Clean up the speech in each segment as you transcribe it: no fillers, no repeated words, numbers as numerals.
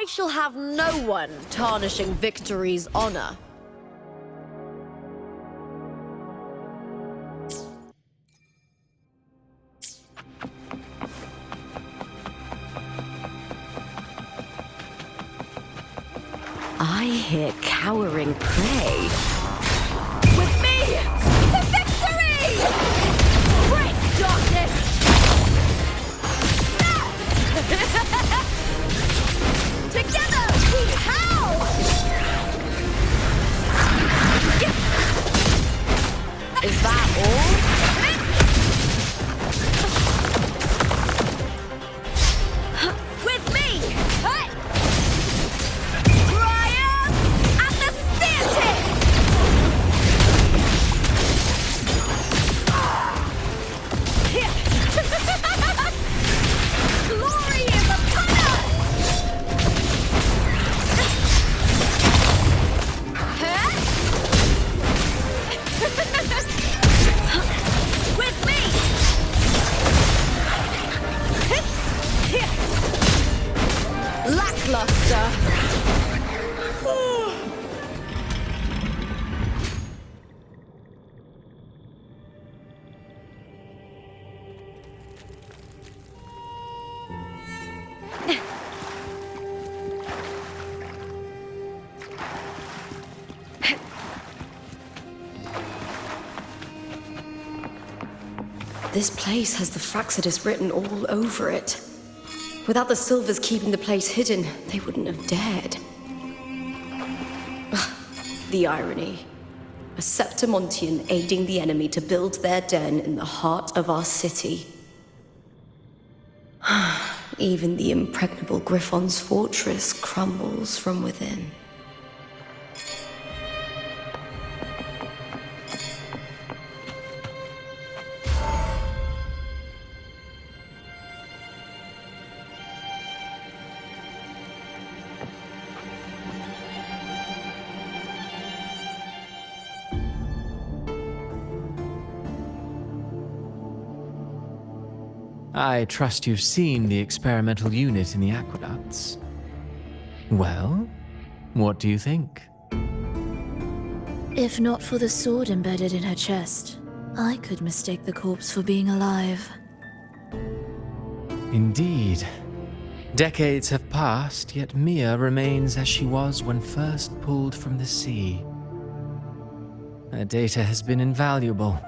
I shall have no one tarnishing victory's honor. I hear cowering prey. With me, to victory! Break darkness! Together, we howl! Is that all? With me! Triumph at the theatre! Glory is upon us! With me! Lackluster! This place has the Fractsidus written all over it. Without the Silvers keeping the place hidden, they wouldn't have dared. Ugh, the irony. A Septimontian aiding the enemy to build their den in the heart of our city. Even the impregnable Griffon's fortress crumbles from within. I trust you've seen the experimental unit in the aqueducts. Well, what do you think? If not for the sword embedded in her chest, I could mistake the corpse for being alive. Indeed. Decades have passed, yet Mia remains as she was when first pulled from the sea. Her data has been invaluable.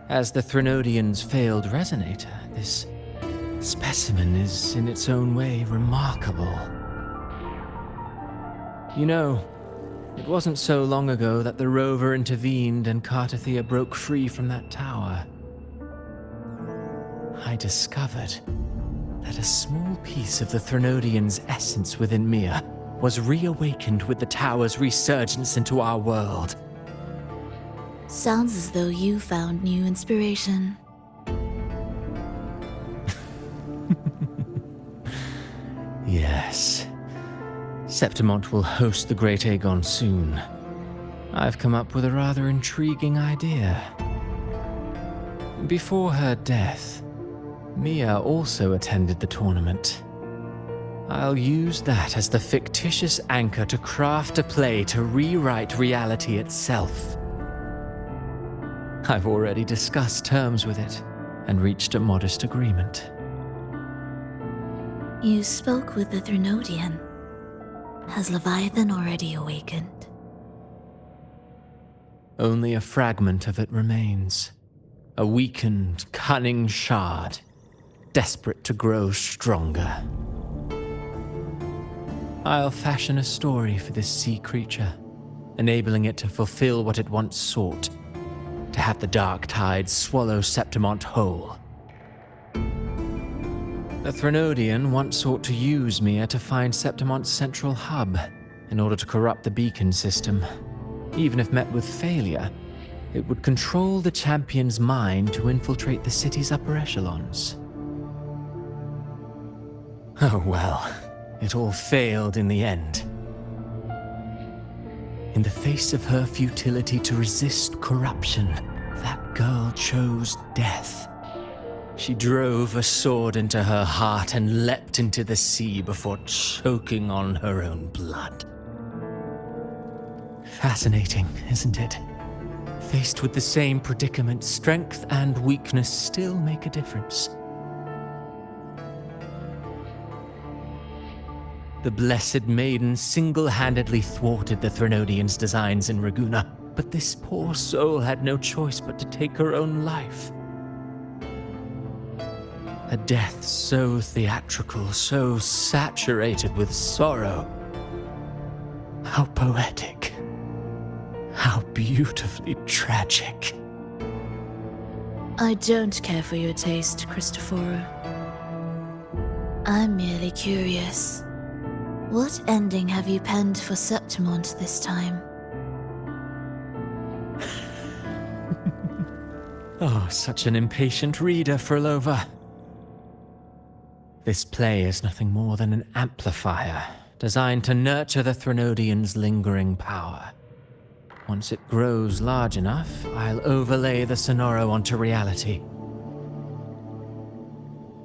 As the Threnodian's failed resonator, this specimen is in its own way remarkable. You know, it wasn't so long ago that the rover intervened and Cartathea broke free from that tower. I discovered that a small piece of the Threnodian's essence within Mia was reawakened with the tower's resurgence into our world. Sounds as though you found new inspiration. Yes. Septimont will host the Great Aegon soon. I've come up with a rather intriguing idea. Before her death, Mia also attended the tournament. I'll use that as the fictitious anchor to craft a play to rewrite reality itself. I've already discussed terms with it and reached a modest agreement. You spoke with the Threnodian. Has Leviathan already awakened? Only a fragment of it remains. A weakened, cunning shard, desperate to grow stronger. I'll fashion a story for this sea creature, enabling it to fulfill what it once sought, to have the dark tides swallow Septimont whole. The Threnodian once sought to use Mia to find Septimont's central hub in order to corrupt the beacon system. Even if met with failure, it would control the champion's mind to infiltrate the city's upper echelons. Oh well, it all failed in the end. In the face of her futility to resist corruption, that girl chose death. She drove a sword into her heart and leapt into the sea before choking on her own blood. Fascinating, isn't it? Faced with the same predicament, strength and weakness still make a difference. The Blessed Maiden single-handedly thwarted the Threnodians' designs in Raguna, but this poor soul had no choice but to take her own life. A death so theatrical, so saturated with sorrow. How poetic. How beautifully tragic. I don't care for your taste, Cristoforo. I'm merely curious. What ending have you penned for Septimont this time? Oh, such an impatient reader, Frolova. This play is nothing more than an amplifier, designed to nurture the Threnodians' lingering power. Once it grows large enough, I'll overlay the Sonoro onto reality.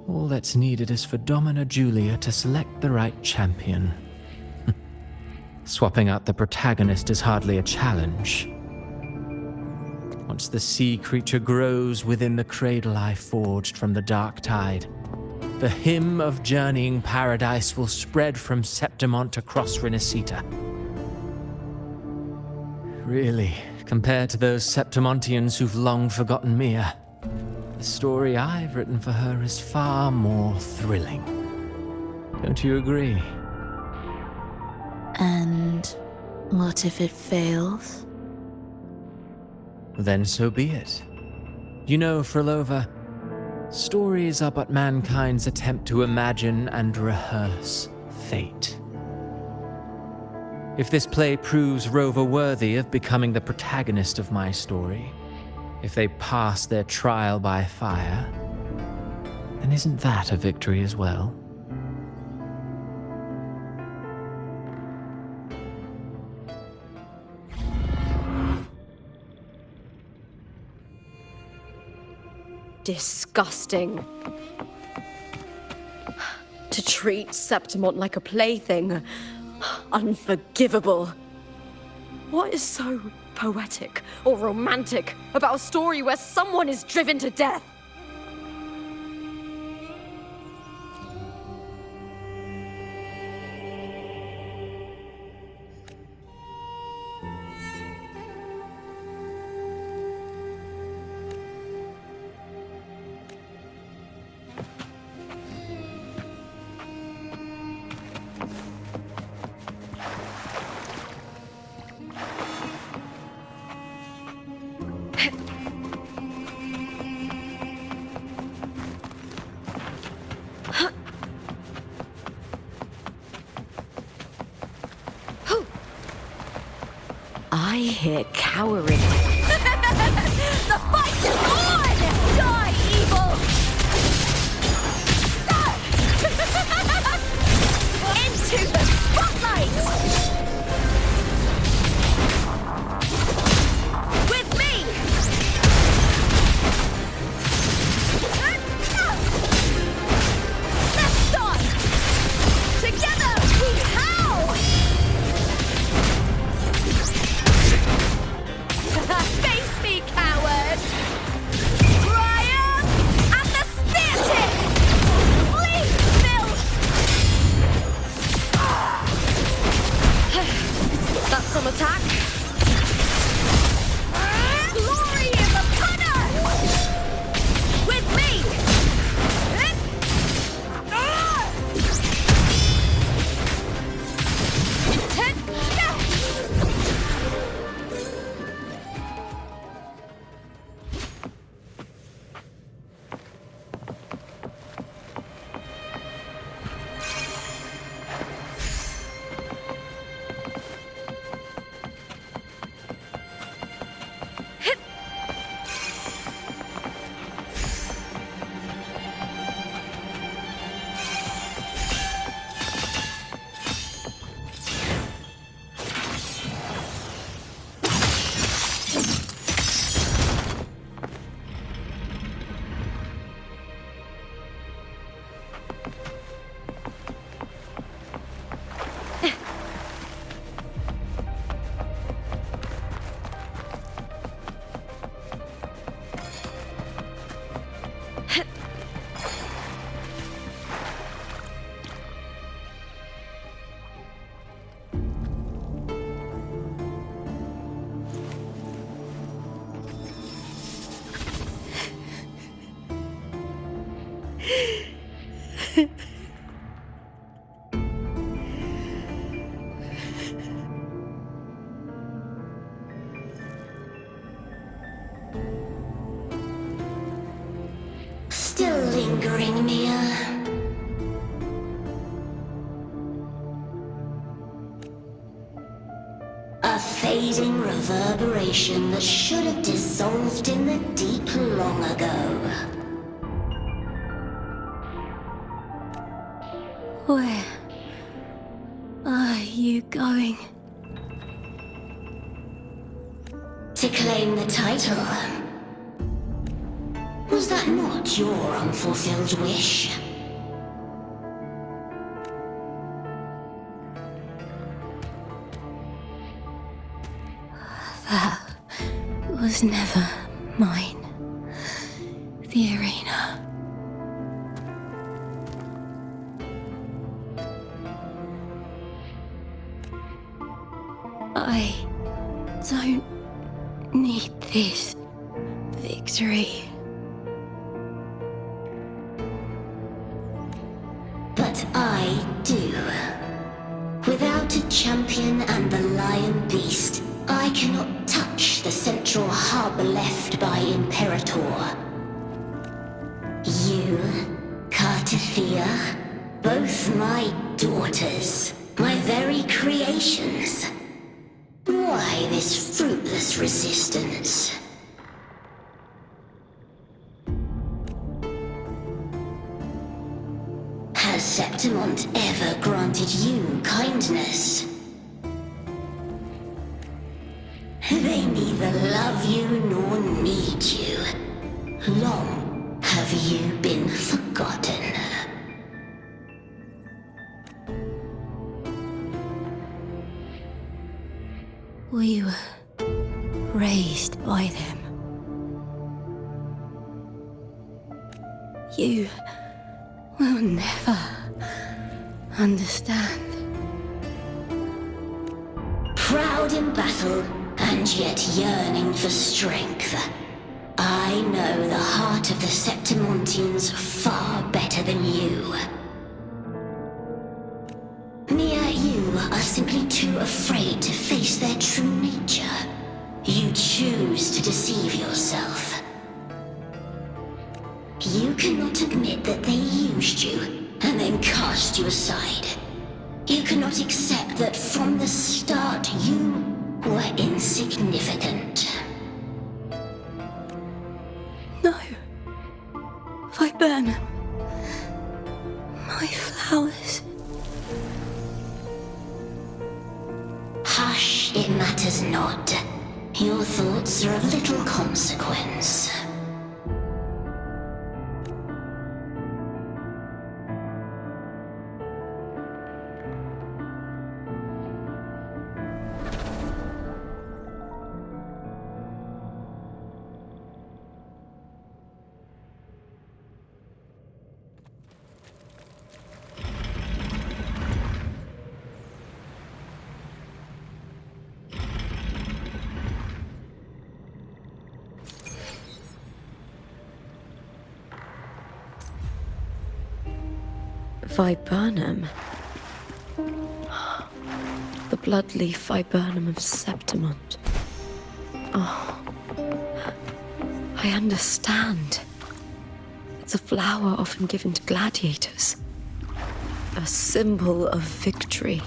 All that's needed is for Domina Julia to select the right champion. Swapping out the protagonist is hardly a challenge. Once the sea creature grows within the cradle I forged from the dark tide, the hymn of journeying paradise will spread from Septimont across Rinascita. Really, compared to those Septimontians who've long forgotten Mia, the story I've written for her is far more thrilling. Don't you agree? And what if it fails? Then so be it. You know, Frolova, stories are but mankind's attempt to imagine and rehearse fate. If this play proves Rover worthy of becoming the protagonist of my story, if they pass their trial by fire, then isn't that a victory as well? Disgusting. To treat Septimont like a plaything. Unforgivable. What is so poetic or romantic about a story where someone is driven to death? I hear cowering. The fight is on! Die, evil! Into the spotlight! With me! Let's start! Together we howl! Still lingering, Mia? A fading reverberation that should have dissolved in the deep long ago. Where are you going? To claim the title. Was that not your unfulfilled wish? That was never mine. The arena. I don't need this victory. But I do. Without a champion and the lion beast, I cannot touch the central hub left by Imperator. You, Cartithia, both my daughters, my very creations. Why this fruitless resistance? Has Septimont ever granted you kindness? They neither love you nor need you. Long have you been forgotten. We were raised by them. You will never understand. Proud in battle, and yet yearning for strength. I know the heart of the Septimontians far better than you. Mia, you are simply too afraid to face their true nature. You choose to deceive yourself. You cannot admit that they used you, and then cast you aside. You cannot accept that from the start you were insignificant. No. Viburnum. My flowers. Hush, it matters not. Your thoughts are of little consequence. Viburnum. The bloodleaf viburnum of Septimont. Oh, I understand. It's a flower often given to gladiators. A symbol of victory.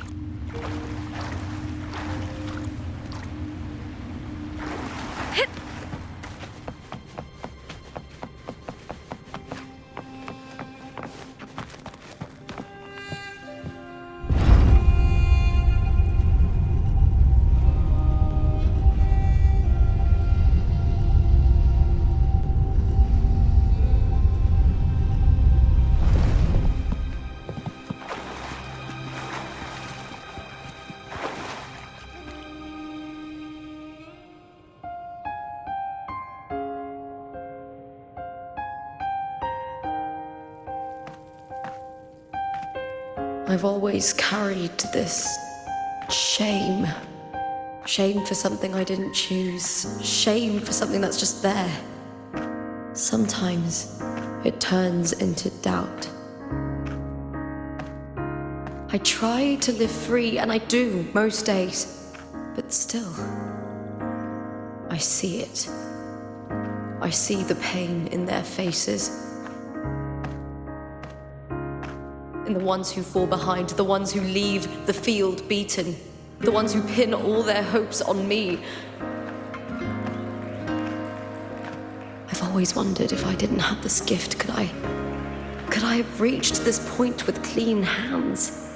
I've always carried this shame. Shame for something I didn't choose. Shame for something that's just there. Sometimes it turns into doubt. I try to live free, and I do most days, but still, I see it. I see the pain in their faces. In the ones who fall behind, the ones who leave the field beaten, the ones who pin all their hopes on me. I've always wondered if I didn't have this gift, could I have reached this point with clean hands?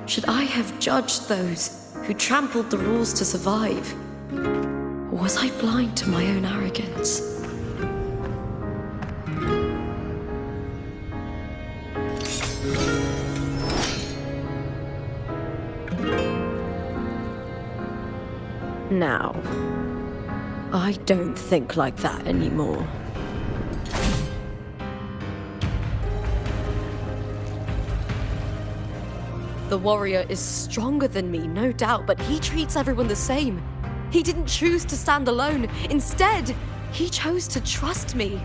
Should I have judged those who trampled the rules to survive? Or was I blind to my own arrogance? Now, I don't think like that anymore. The warrior is stronger than me, no doubt, but he treats everyone the same. He didn't choose to stand alone. Instead, he chose to trust me.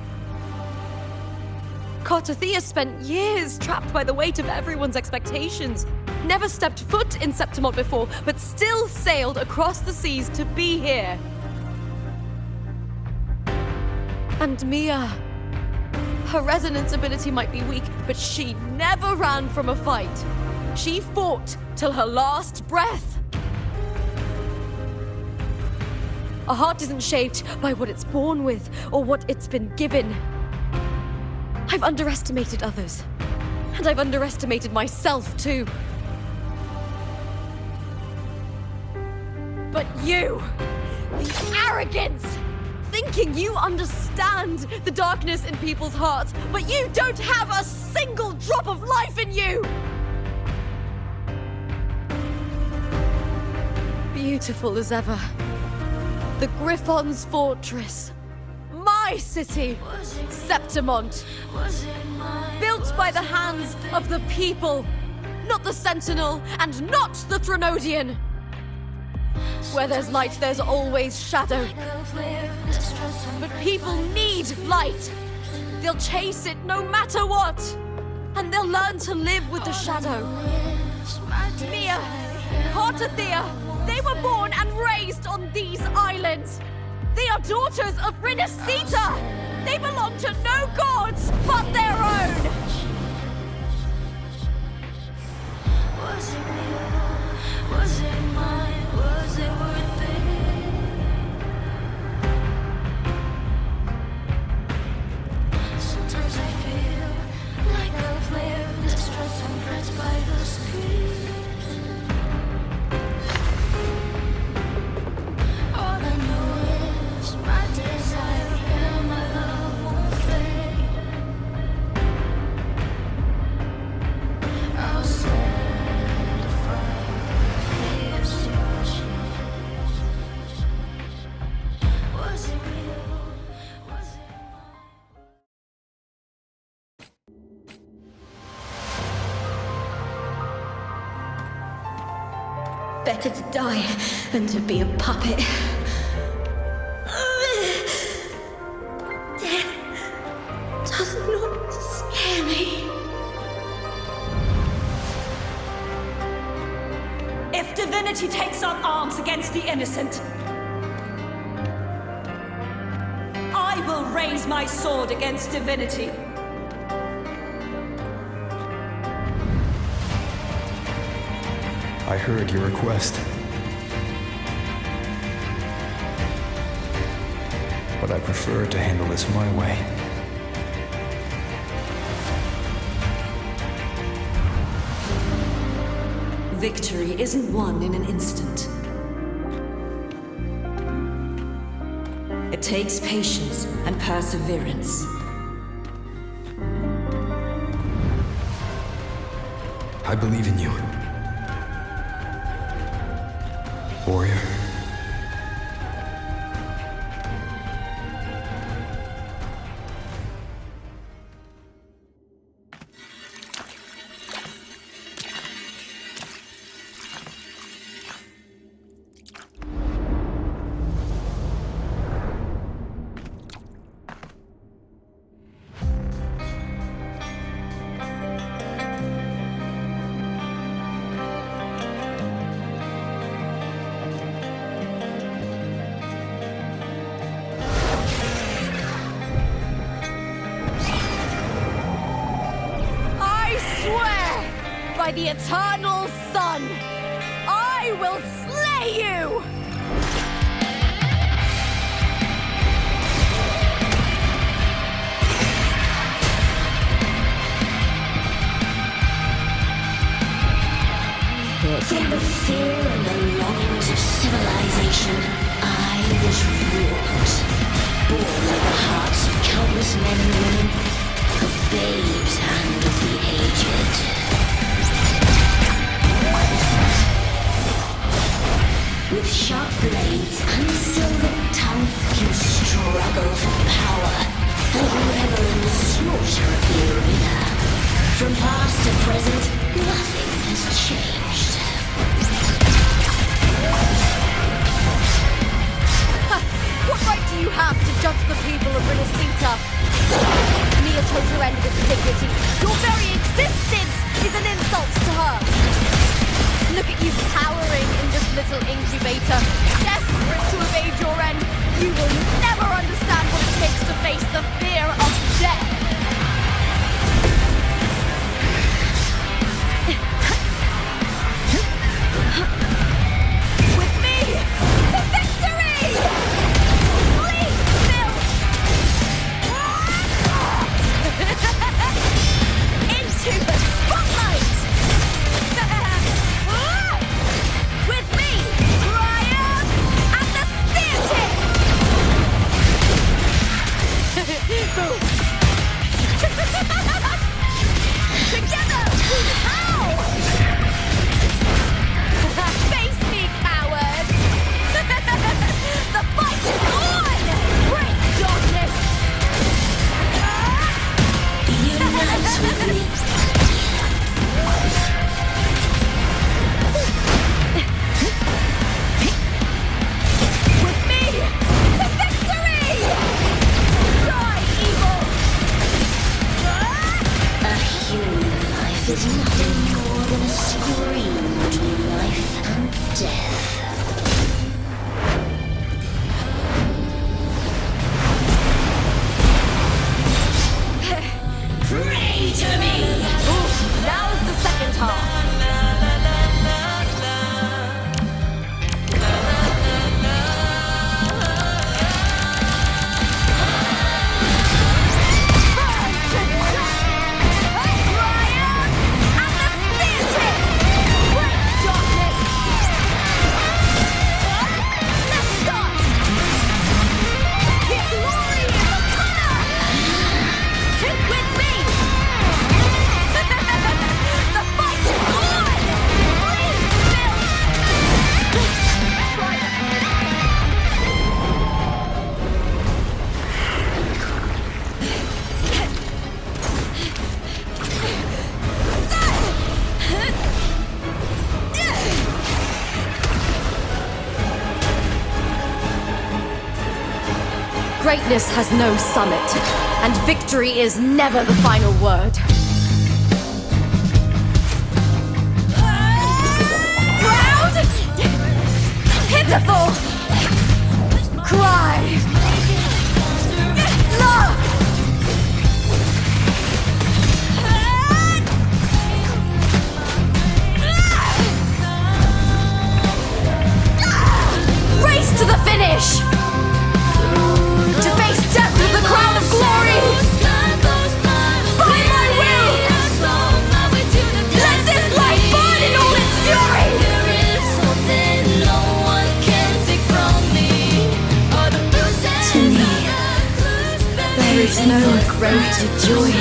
Cartothea spent years trapped by the weight of everyone's expectations. Never stepped foot in Septimont before, but still sailed across the seas to be here. And Mia, her resonance ability might be weak, but she never ran from a fight. She fought till her last breath. A heart isn't shaped by what it's born with or what it's been given. I've underestimated others, and I've underestimated myself too. But you, the arrogance, thinking you understand the darkness in people's hearts, but you don't have a single drop of life in you! Beautiful as ever. The Griffon's fortress. My city, Septimont. Built by the hands of the people. Not the Sentinel and not the Threnodian. Where there's light, there's always shadow. But people need light. They'll chase it no matter what. And they'll learn to live with the shadow. Mia, Cartothea, they were born and raised on these islands. They are daughters of Rinascita. They belong to no gods but their own. Was it real? Was it mine? Was it worth it? Sometimes I feel like a player distressed and pressed by the screams. All I know is my desire and my love won't fade. I'll set a fire against your cheek. Was it real? Was it mine? Better to die than to be a puppet. Death does not scare me. If divinity takes up arms against the innocent, I will raise my sword against divinity. I heard your request. But I prefer to handle this my way. Victory isn't won in an instant. It takes patience and perseverance. I believe in you. Warrior. by the eternal sun! I will slay you! From the fear and the longings of civilization, I was ruled. Born of the hearts of countless men and women, of babes and of the aged. With sharp blades and silver tongue, you struggle for power and revel in the slaughter of the arena. From past to present, nothing has changed. What right do you have to judge the people of Rinascita? Mia chose to end with dignity. Your very existence is an insult to her. Look at you cowering in this little incubator, desperate to evade your end. You will never understand what it takes to face the fear of death. With me, to victory! Please, Phil! Into the spotlight! With me, Ryan and the spear tip! Boom! Together! Ow! Face me, coward! The fight is on! Break darkness! Unite with me. With me, to victory! Die, evil! A human life is nothing more than a scream between life and death. Pray to me! Now is the second half. Greatness has no summit, and victory is never the final word. Proud! Pitiful! Cry! Love! Race to the finish! To face death with the crown of glory! By my will! Let this light burn in all its fury! To me, there is no greater joy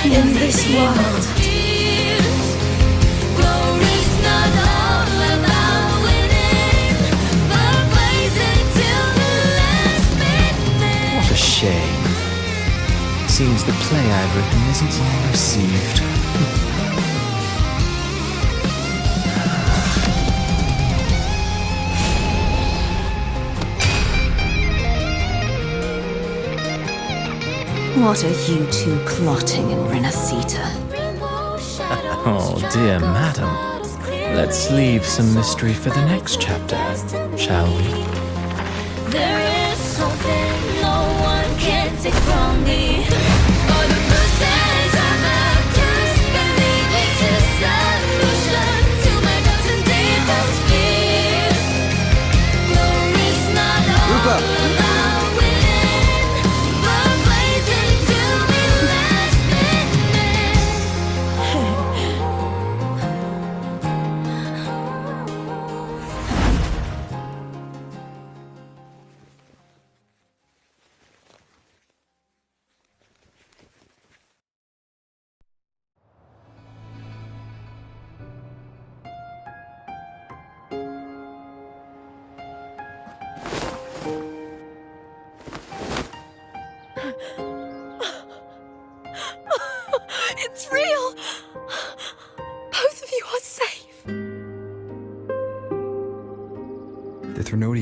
in this world. What a shame. Seems the play I've written isn't well received. What are you two plotting in Rinascita? Oh, dear madam. Let's leave some mystery for the next chapter, shall we? There is something no one can take from me. All the bruises I've left just beneath this sun.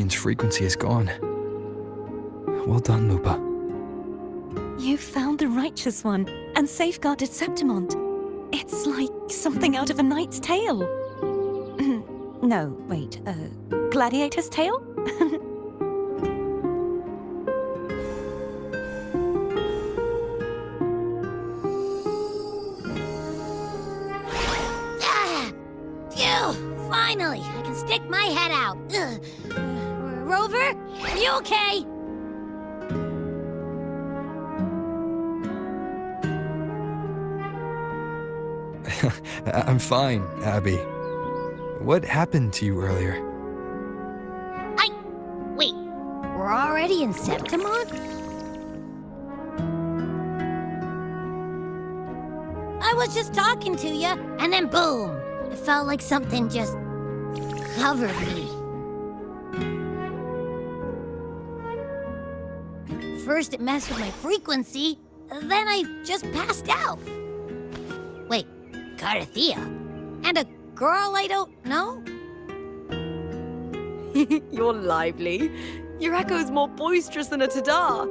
Threnodian's frequency is gone. Well done, Lupa. You found the righteous one and safeguarded Septimont. It's like something out of a knight's tale. No, wait, gladiator's tale? Phew! Finally, I can stick my head out. Rover, are you okay? I'm fine, Abby. What happened to you earlier? Wait, we're already in Septimont? I was just talking to you, and then boom! It felt like something just covered me. First it messed with my frequency, then I just passed out. Wait, Carthea? And a girl I don't know? You're lively. Your echo's more boisterous than a tada.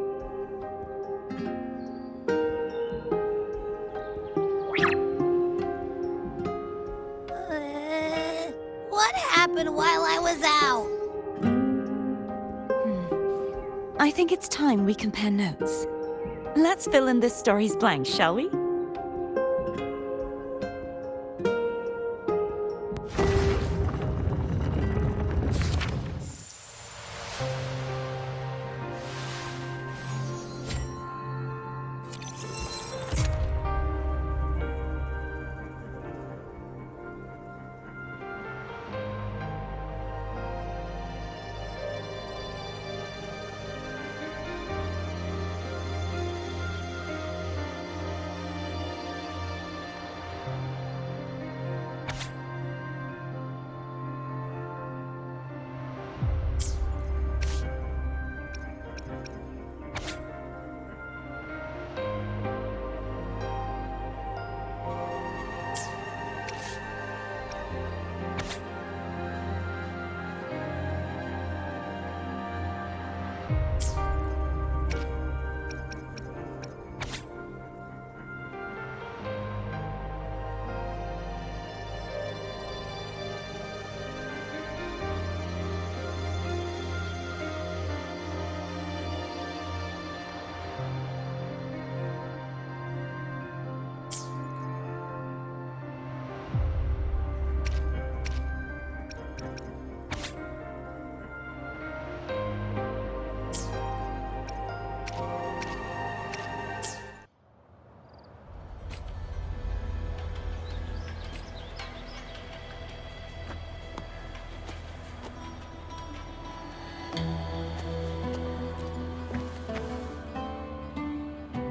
What happened while I was out? I think it's time we compare notes. Let's fill in this story's blanks, shall we?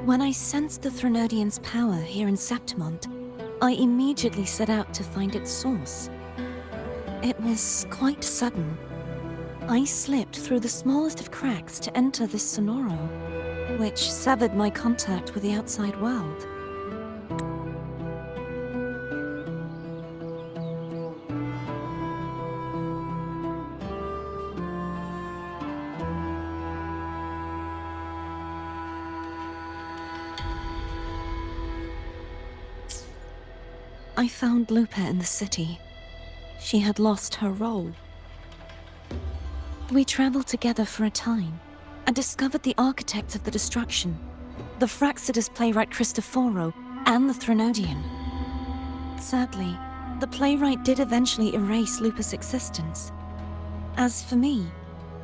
When I sensed the Threnodian's power here in Septimont, I immediately set out to find its source. It was quite sudden. I slipped through the smallest of cracks to enter this sonoro, which severed my contact with the outside world. I found Lupa in the city. She had lost her role. We traveled together for a time and discovered the architects of the destruction, the Fraxidus playwright Cristoforo and the Threnodian. Sadly, the playwright did eventually erase Lupa's existence. As for me,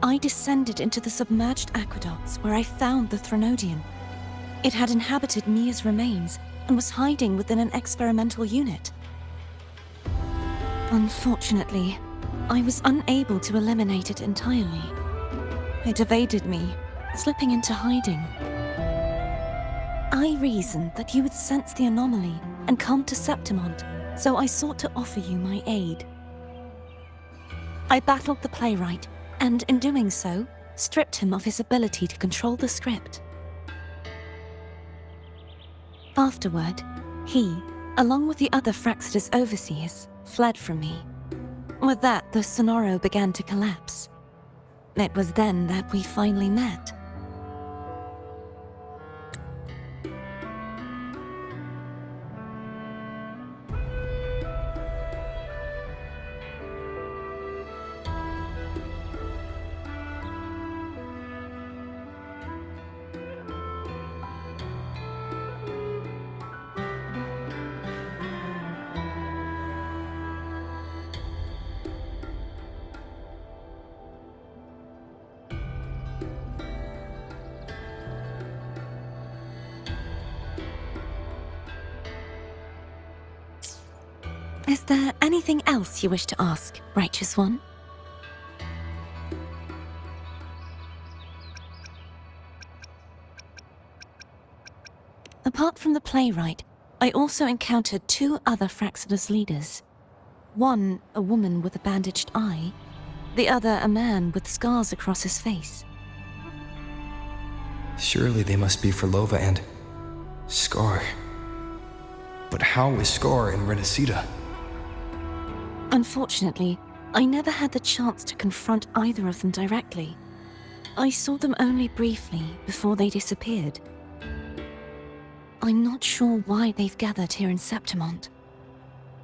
I descended into the submerged aqueducts where I found the Threnodian. It had inhabited Mia's remains and was hiding within an experimental unit. Unfortunately, I was unable to eliminate it entirely. It evaded me, slipping into hiding. I reasoned that you would sense the anomaly and come to Septimont, so I sought to offer you my aid. I battled the playwright, and in doing so, stripped him of his ability to control the script. Afterward, he, along with the other Fraxidus overseers, fled from me. With that, the Sonoro began to collapse. It was then that we finally met. Is there anything else you wish to ask, Righteous One? Apart from the playwright, I also encountered two other Fraxidus leaders. One, a woman with a bandaged eye, the other a man with scars across his face. Surely they must be for Lova and Scar. But how is Scar in Rinascita? Unfortunately, I never had the chance to confront either of them directly. I saw them only briefly before they disappeared. I'm not sure why they've gathered here in Septimont.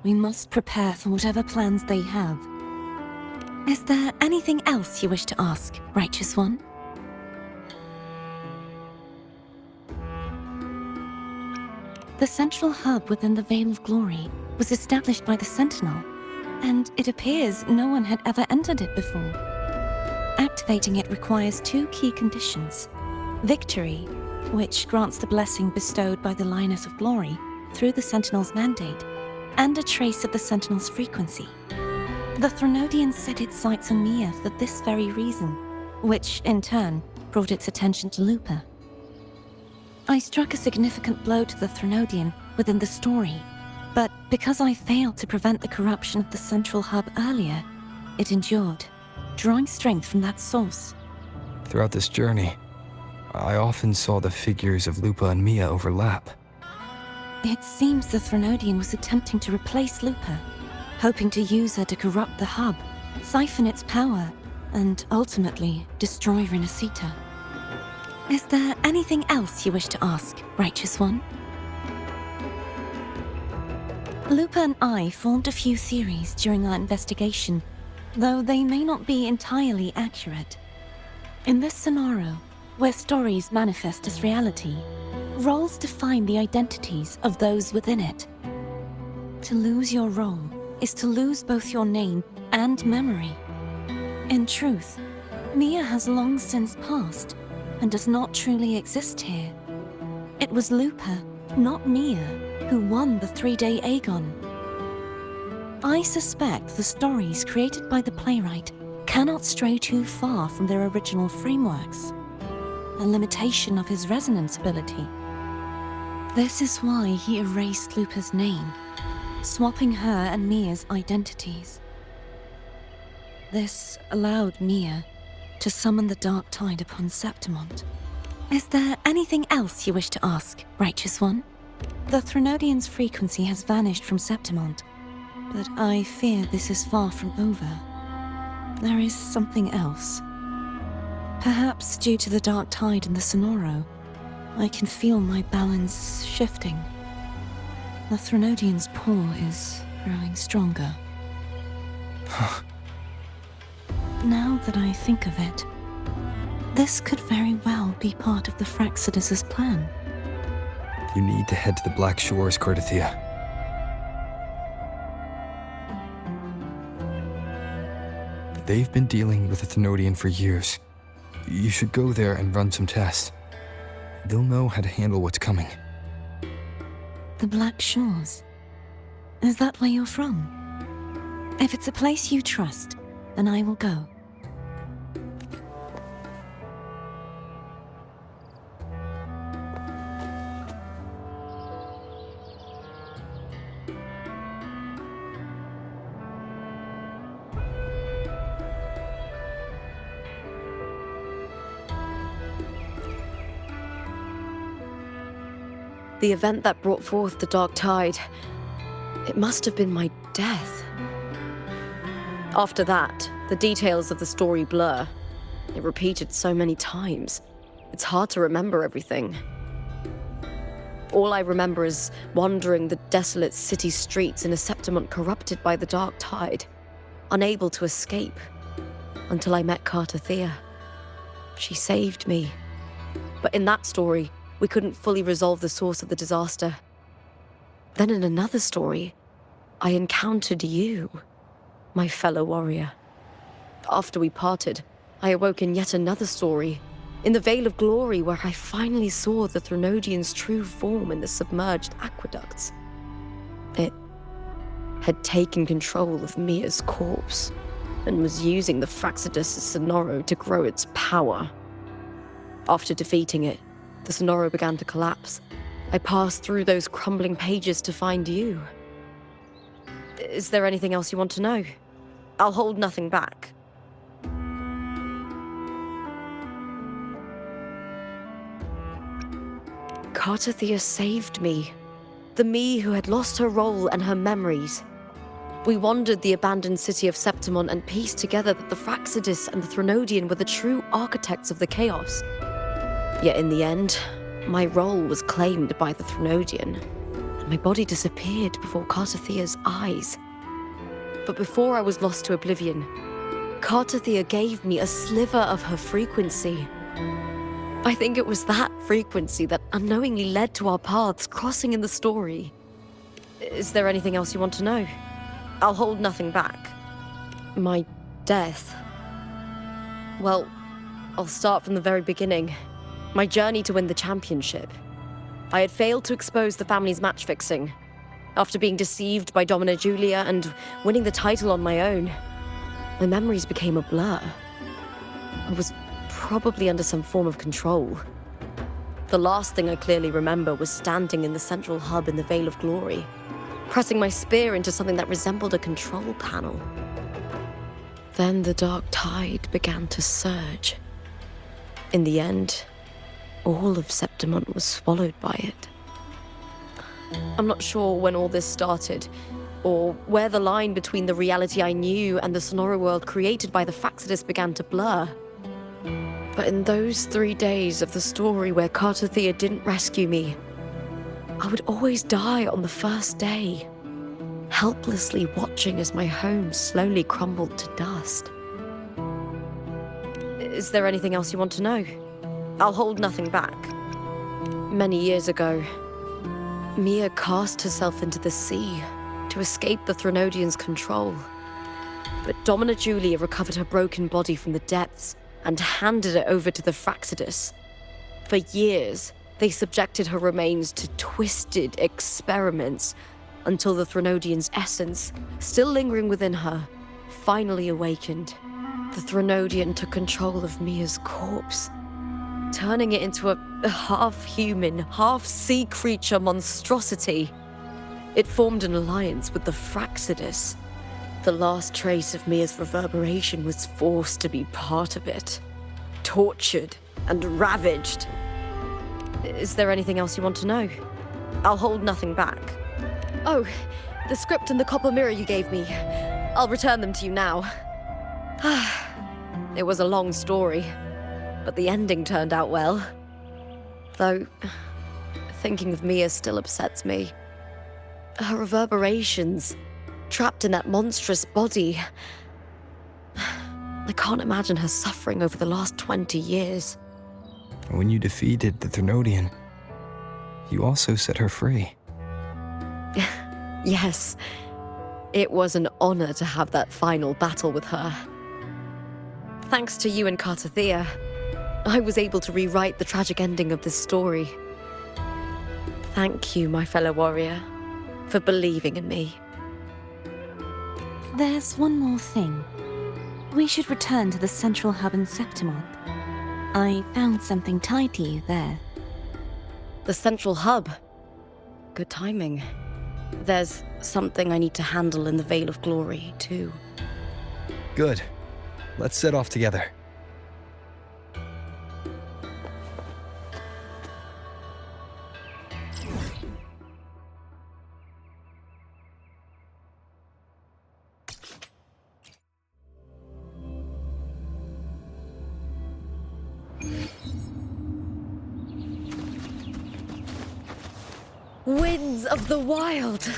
We must prepare for whatever plans they have. Is there anything else you wish to ask, Righteous One? The central hub within the Veil of Glory was established by the Sentinel, and it appears no one had ever entered it before. Activating it requires two key conditions: victory, which grants the blessing bestowed by the Lioness of Glory through the Sentinel's mandate, and a trace of the Sentinel's frequency. The Threnodian set its sights on Mia for this very reason, which, in turn, brought its attention to Lupa. I struck a significant blow to the Threnodian within the story, but because I failed to prevent the corruption of the central hub earlier, it endured, drawing strength from that source. Throughout this journey, I often saw the figures of Lupa and Mia overlap. It seems the Threnodian was attempting to replace Lupa, hoping to use her to corrupt the hub, siphon its power, and ultimately destroy Rinascita. Is there anything else you wish to ask, Righteous One? Lupa and I formed a few theories during our investigation, though they may not be entirely accurate. In this scenario, where stories manifest as reality, roles define the identities of those within it. To lose your role is to lose both your name and memory. In truth, Mia has long since passed and does not truly exist here. It was Lupa, not Mia, who won the 3-day Aegon. I suspect the stories created by the playwright cannot stray too far from their original frameworks, a limitation of his resonance ability. This is why he erased Lupa's name, swapping her and Mia's identities. This allowed Mia to summon the Dark Tide upon Septimont. Is there anything else you wish to ask, Righteous One? The Threnodian's frequency has vanished from Septimont, but I fear this is far from over. There is something else. Perhaps due to the Dark Tide in the Sonoro, I can feel my balance shifting. The Threnodian's pull is growing stronger. Now that I think of it, this could very well be part of the Fraxidus' plan. You need to head to the Black Shores, Cardathia. They've been dealing with the Thenodian for years. You should go there and run some tests. They'll know how to handle what's coming. The Black Shores? Is that where you're from? If it's a place you trust, then I will go. The event that brought forth the Dark Tide, it must have been my death. After that, the details of the story blur. It repeated so many times. It's hard to remember everything. All I remember is wandering the desolate city streets in a Septimont corrupted by the dark tide, unable to escape, until I met Cartathea. She saved me. But in that story, we couldn't fully resolve the source of the disaster. Then in another story, I encountered you, my fellow warrior. After we parted, I awoke in yet another story, in the Vale of Glory, where I finally saw the Threnodian's true form in the submerged aqueducts. It had taken control of Mia's corpse, and was using the Fraxidus' Sonoro to grow its power. After defeating it, the Sonoro began to collapse. I passed through those crumbling pages to find you. Is there anything else you want to know? I'll hold nothing back. Cartathea saved me. The me who had lost her role and her memories. We wandered the abandoned city of Septimon and pieced together that the Fraxidus and the Threnodian were the true architects of the chaos. Yet in the end, my role was claimed by the Threnodian, and my body disappeared before Cartathea's eyes. But before I was lost to oblivion, Cartathea gave me a sliver of her frequency. I think it was that frequency that unknowingly led to our paths crossing in the story. Is there anything else you want to know? I'll hold nothing back. My death. Well, I'll start from the very beginning. My journey to win the championship. I had failed to expose the family's match fixing. After being deceived by Domina Julia and winning the title on my own, my memories became a blur. I was probably under some form of control. The last thing I clearly remember was standing in the central hub in the Vale of Glory, pressing my spear into something that resembled a control panel. Then the dark tide began to surge. In the end, all of Septimont was swallowed by it. I'm not sure when all this started, or where the line between the reality I knew and the Sonoro world created by the Fraxidus began to blur. But in those 3 days of the story where Cartathea didn't rescue me, I would always die on the first day, helplessly watching as my home slowly crumbled to dust. Is there anything else you want to know? I'll hold nothing back. Many years ago, Mia cast herself into the sea to escape the Threnodian's control. But Domina Julia recovered her broken body from the depths and handed it over to the Fraxidus. For years, they subjected her remains to twisted experiments until the Threnodian's essence, still lingering within her, finally awakened. The Threnodian took control of Mia's corpse, turning it into a half-human, half-sea creature monstrosity. It formed an alliance with the Fraxidus. The last trace of Mia's reverberation was forced to be part of it, tortured and ravaged. Is there anything else you want to know? I'll hold nothing back. Oh, the script and the copper mirror you gave me. I'll return them to you now. It was a long story, but the ending turned out well. Though, thinking of Mia still upsets me. Her reverberations, trapped in that monstrous body. I can't imagine her suffering over the last 20 years. When you defeated the Threnodian, you also set her free. Yes, it was an honor to have that final battle with her. Thanks to you and Cartathea, I was able to rewrite the tragic ending of this story. Thank you, my fellow warrior, for believing in me. There's one more thing. We should return to the central hub in Septimont. I found something tied to you there. The central hub. Good timing. There's something I need to handle in the Vale of Glory, too. Good. Let's set off together. Winds of the wild.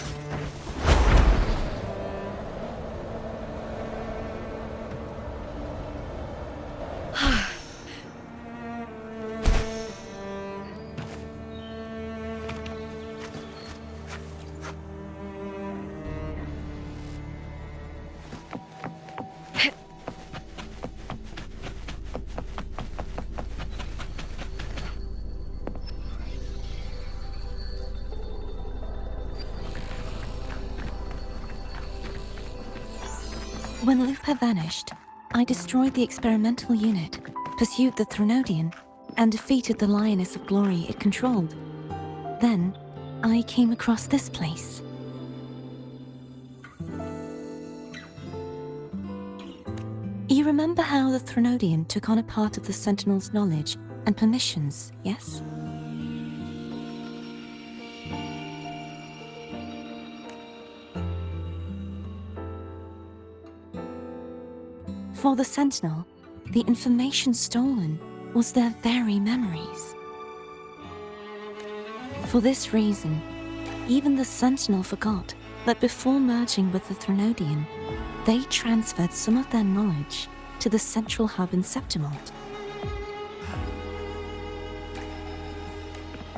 When Lupa vanished, I destroyed the experimental unit, pursued the Threnodian, and defeated the Lioness of Glory it controlled. Then, I came across this place. You remember how the Threnodian took on a part of the Sentinel's knowledge and permissions, yes? For the Sentinel, the information stolen was their very memories. For this reason, even the Sentinel forgot that before merging with the Threnodian, they transferred some of their knowledge to the central hub in Septimalt.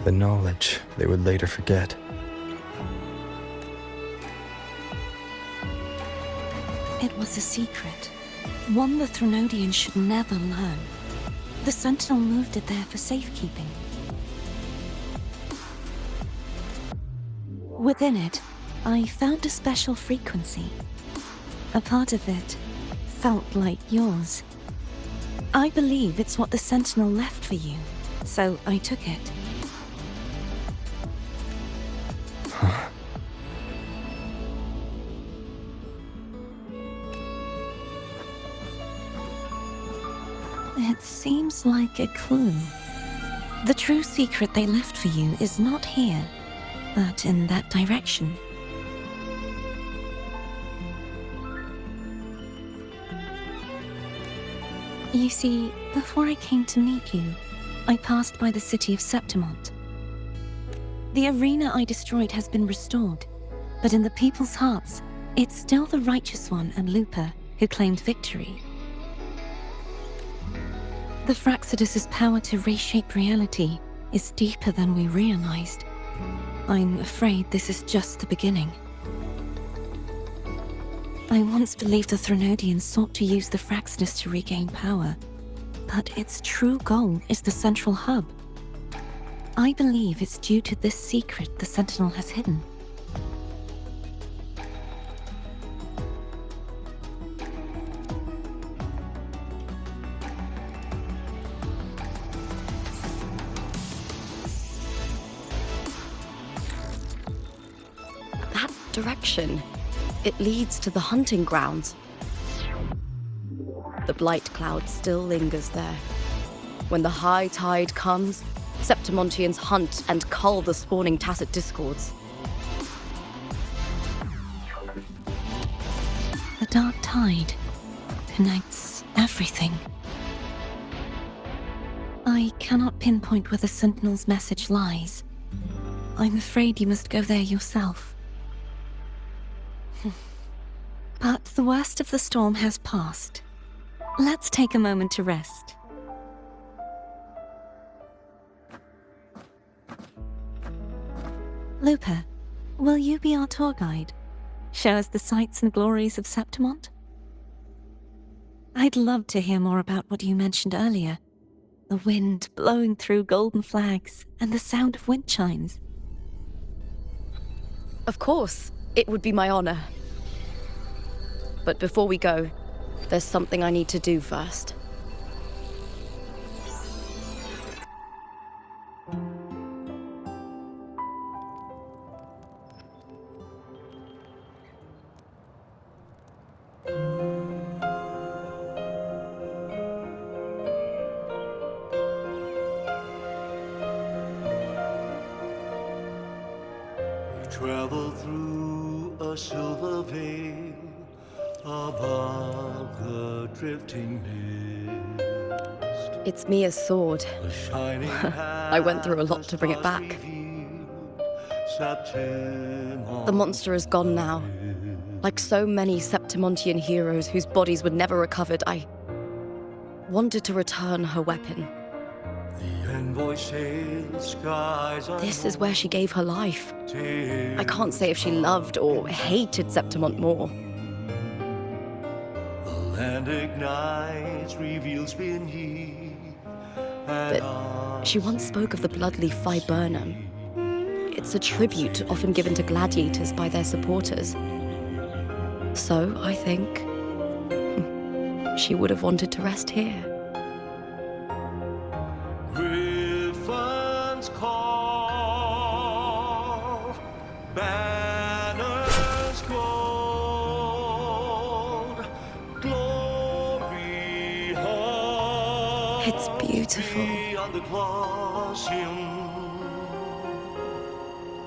The knowledge they would later forget. It was a secret, one the Threnodian should never learn. The Sentinel moved it there for safekeeping. Within it, I found a special frequency. A part of it felt like yours. I believe it's what the Sentinel left for you, so I took it. It seems like a clue. The true secret they left for you is not here, but in that direction. You see, before I came to meet you, I passed by the city of Septimalt. The arena I destroyed has been restored, but in the people's hearts, it's still the Righteous One and Lupa who claimed victory. The Fraxidus' power to reshape reality is deeper than we realized. I'm afraid this is just the beginning. I once believed the Threnodians sought to use the Fraxidus to regain power, but its true goal is the central hub. I believe it's due to this secret the Sentinel has hidden. That direction. It leads to the hunting grounds. The blight cloud still lingers there. When the high tide comes, Septimontians hunt and cull the spawning tacit discords. The dark tide connects everything. I cannot pinpoint where the Sentinel's message lies. I'm afraid you must go there yourself. But the worst of the storm has passed. Let's take a moment to rest. Lupa, will you be our tour guide? Show us the sights and glories of Septimalt? I'd love to hear more about what you mentioned earlier. The wind blowing through golden flags and the sound of wind chimes. Of course, it would be my honor. But before we go, there's something I need to do first. Travel through a silver veil above the drifting mist. It's Mia's sword. The shining I went through a lot to bring it back. revealed, The monster is gone now. Like so many Septimontian heroes whose bodies were never recovered, I wanted to return her weapon. This is where she gave her life. I can't say if she loved or hated Septimont more. The land ignites, reveals beneath. But she once spoke of the bloodleaf viburnum. It's a tribute often given to gladiators by their supporters. So, I think, she would have wanted to rest here. Griffins call, banners gold, glory hung. It's beautiful. Beyond the Colosseum.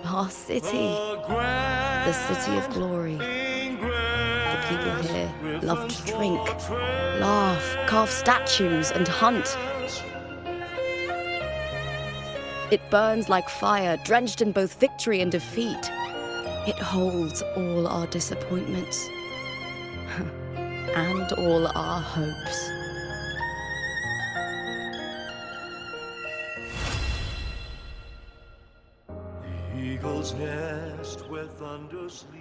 Our city, the city of glory. The people here love to drink, laugh, carve statues, and hunt. It burns like fire, drenched in both victory and defeat. It holds all our disappointments and all our hopes. Eagle's nest where thunder sleeps.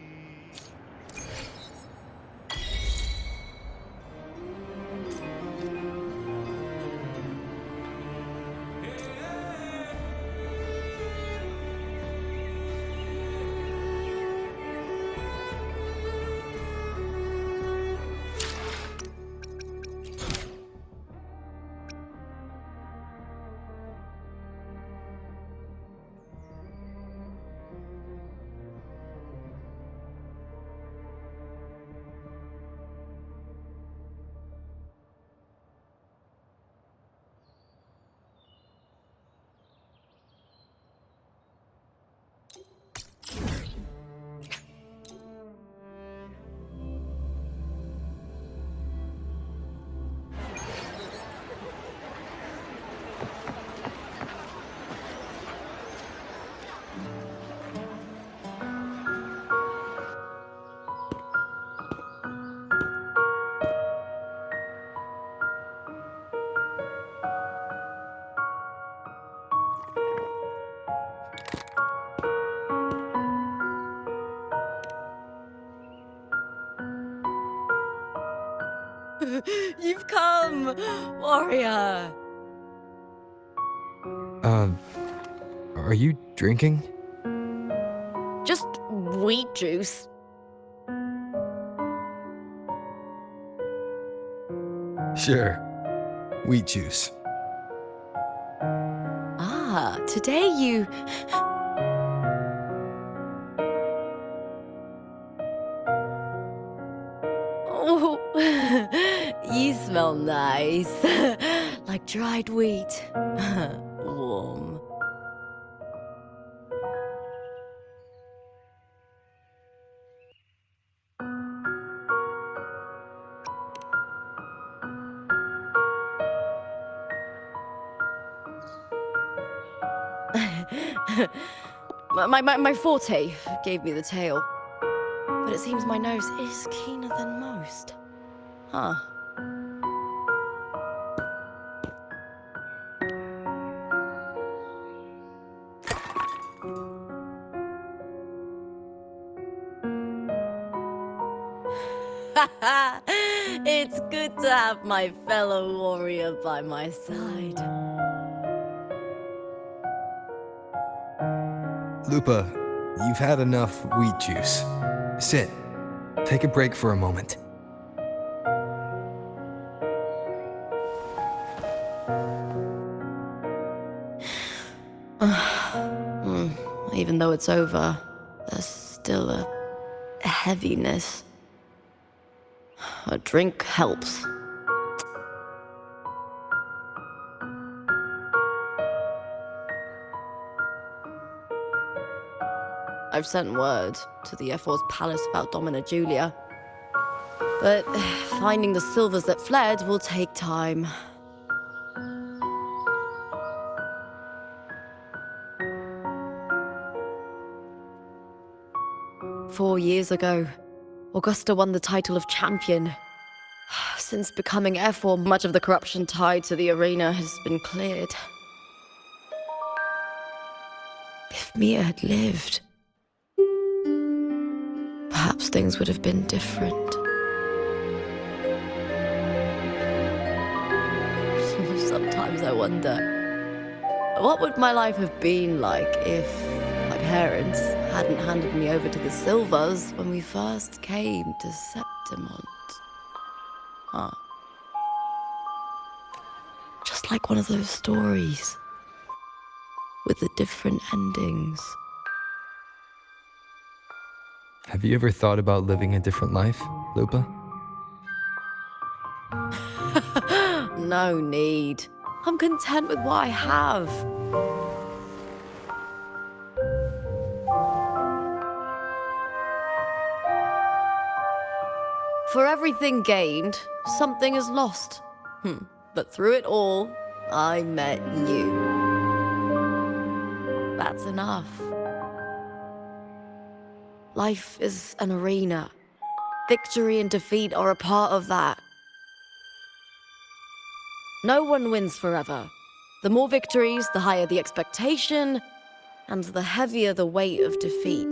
You've come, warrior! Are you drinking? Just wheat juice. Sure. Wheat juice. Ah, today you... Oh, you smell nice. Like dried wheat. Warm. My forte gave me the tail. But it seems my nose is keener than most. Huh. It's good to have my fellow warrior by my side. Lupa, you've had enough wheat juice. Sit. Take a break for a moment. Even though it's over, there's still a heaviness. A drink helps. I've sent word to the Ephor's palace about Domina Julia. But finding the silvers that fled will take time. 4 years ago, Augusta won the title of champion. Since becoming F4, much of the corruption tied to the arena has been cleared. If Mia had lived, perhaps things would have been different. Sometimes I wonder, what would my life have been like if my parents hadn't handed me over to the Silvers when we first came to Septimont? Huh. Just like one of those stories with the different endings. Have you ever thought about living a different life, Lupa? No need. I'm content with what I have. For everything gained, something is lost. But through it all, I met you. That's enough. Life is an arena. Victory and defeat are a part of that. No one wins forever. The more victories, the higher the expectation, and the heavier the weight of defeat.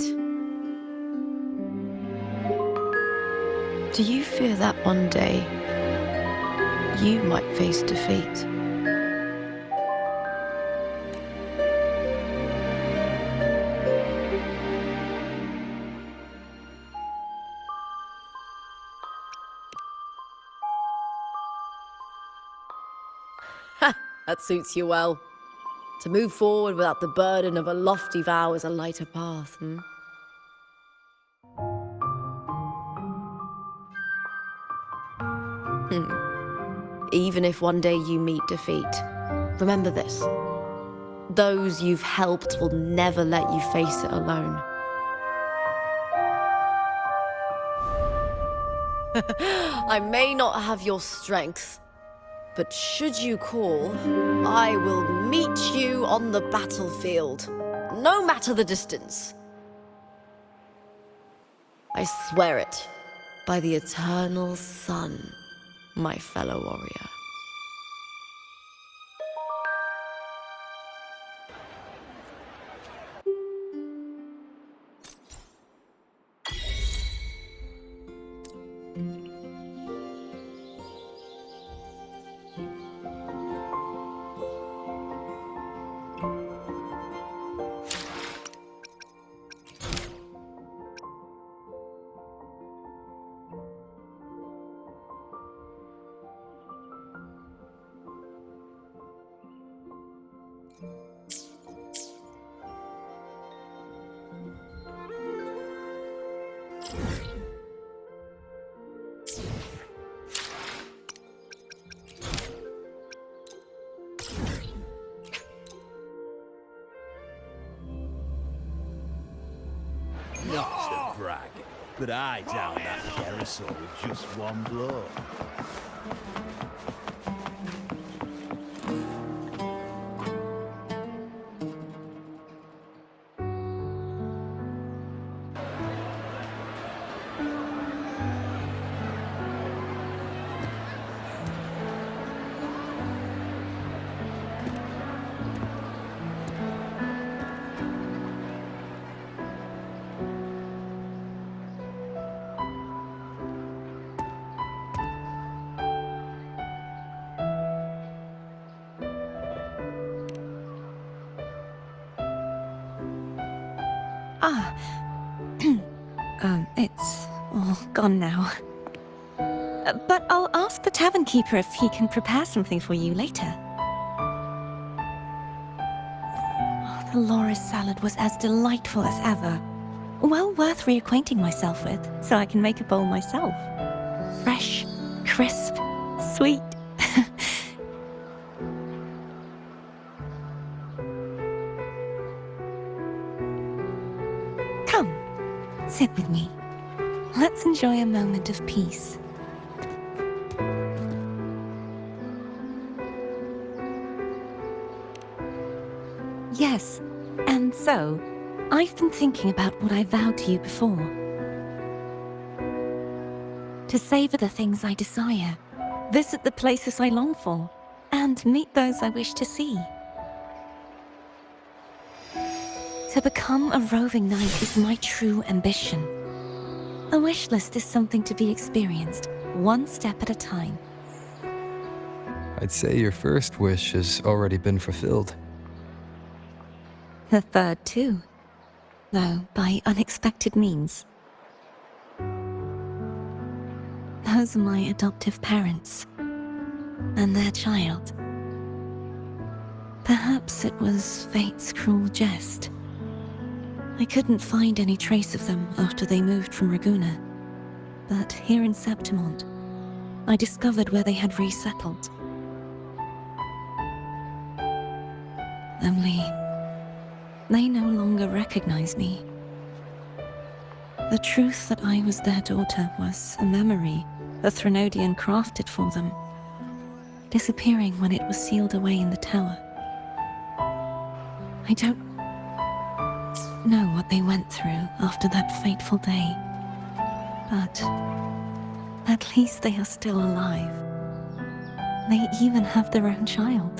Do you fear that one day you might face defeat? That suits you well. To move forward without the burden of a lofty vow is a lighter path, Even if one day you meet defeat, remember this. Those you've helped will never let you face it alone. I may not have your strength, but should you call, I will meet you on the battlefield, no matter the distance. I swear it, by the eternal sun, my fellow warrior. Not to brag, but I down that carousel with just one blow. It's all gone now. But I'll ask the tavern keeper if he can prepare something for you later. Oh, the Loris salad was as delightful as ever. Well worth reacquainting myself with, so I can make a bowl myself. Fresh, crisp, sweet. Come, sit with me. Let's enjoy a moment of peace. Yes, and so, I've been thinking about what I vowed to you before. to savor the things I desire, visit the places I long for, and meet those I wish to see. To become a roving knight is my true ambition. A wish list is something to be experienced, one step at a time. I'd say your first wish has already been fulfilled. The third too, though by unexpected means. Those are my adoptive parents, and their child. Perhaps it was fate's cruel jest. I couldn't find any trace of them after they moved from Raguna, but here in Septimont, I discovered where they had resettled. Only, they no longer recognize me. The truth that I was their daughter was a memory a Threnodian crafted for them, disappearing when it was sealed away in the tower. I don't know what they went through after that fateful day, but at least they are still alive. They even have their own child.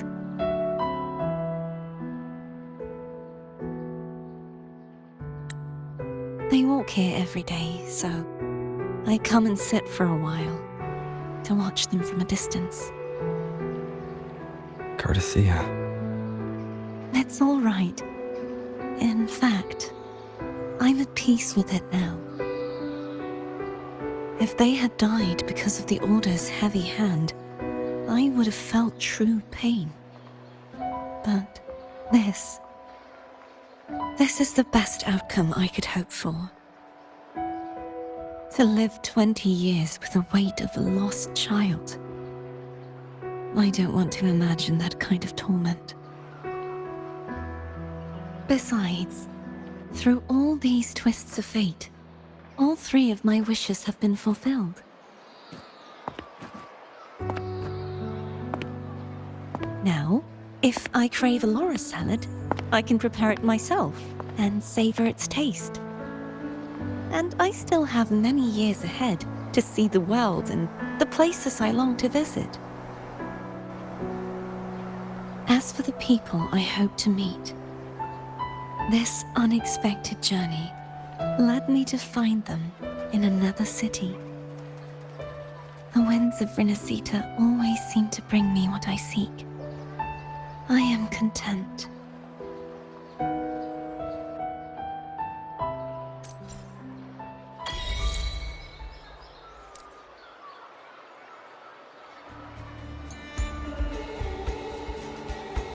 They walk here every day, so I come and sit for a while to watch them from a distance. Cardathea. It's all right. In fact, I'm at peace with it now. If they had died because of the Order's heavy hand, I would have felt true pain. But this is the best outcome I could hope for. To live 20 years with the weight of a lost child. I don't want to imagine that kind of torment. Besides, through all these twists of fate, all three of my wishes have been fulfilled. Now, if I crave a Laura salad, I can prepare it myself and savor its taste. And I still have many years ahead to see the world and the places I long to visit. As for the people I hope to meet, this unexpected journey led me to find them in another city. The winds of Rinascita always seem to bring me what I seek. I am content